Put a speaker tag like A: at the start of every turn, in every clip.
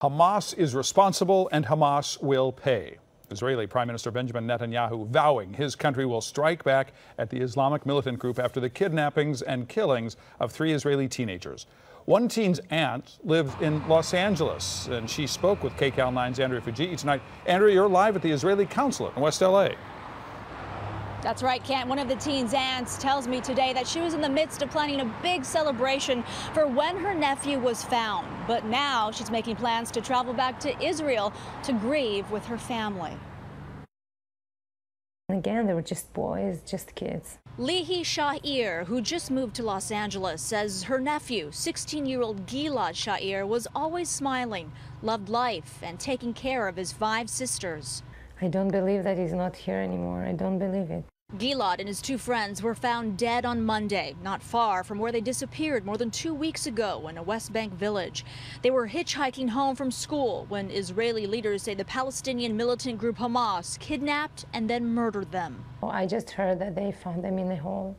A: Hamas is responsible and Hamas will pay. Israeli Prime Minister Benjamin Netanyahu vowing his country will strike back at the Islamic militant group after the kidnappings and killings of 3 Israeli teenagers. One teen's aunt lives in Los Angeles, and she spoke with KCAL9's Andrea Fujii tonight. Andrea, you're live at the Israeli consulate in West L.A.
B: That's right, Kent. One of the teen's aunts tells me today that she was in the midst of planning a big celebration for when her nephew was found. But now she's making plans to travel back to Israel to grieve with her family.
C: Again, they were just boys, just kids.
B: Leehy Shaer, who just moved to Los Angeles, says her nephew, 16-year-old Gilad Shaer, was always smiling, loved life, and taking care of his 5 sisters.
C: I don't believe that he's not here anymore. I don't believe it.
B: Gilad and his 2 friends were found dead on Monday, not far from where they disappeared more than 2 weeks ago in a West Bank village. They were hitchhiking home from school when Israeli leaders say the Palestinian militant group Hamas kidnapped and then murdered them.
C: I just heard that they found them in a hole,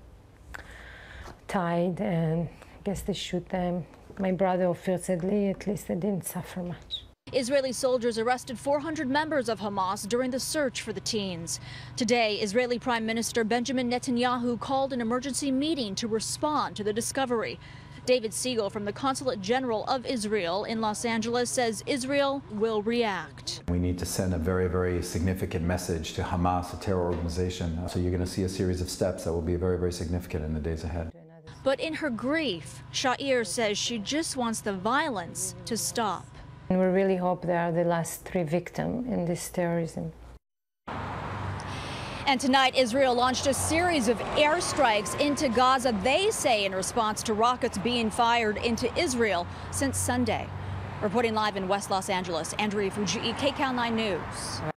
C: tied, and I guess they shoot them. My brother Ophir said, Lee, at least they didn't suffer much.
B: Israeli soldiers arrested 400 members of Hamas during the search for the teens. Today, Israeli Prime Minister Benjamin Netanyahu called an emergency meeting to respond to the discovery. David Siegel from the Consulate General of Israel in Los Angeles says Israel will react.
D: We need to send a very, very significant message to Hamas, a terror organization. So you're going to see a series of steps that will be very, very significant in the days ahead.
B: But in her grief, Shaer says she just wants the violence to stop.
C: And we really hope they are the last 3 victims in this terrorism.
B: And tonight, Israel launched a series of airstrikes into Gaza, they say in response to rockets being fired into Israel since Sunday. Reporting live in West Los Angeles, Andrea Fujii, KCAL9 News.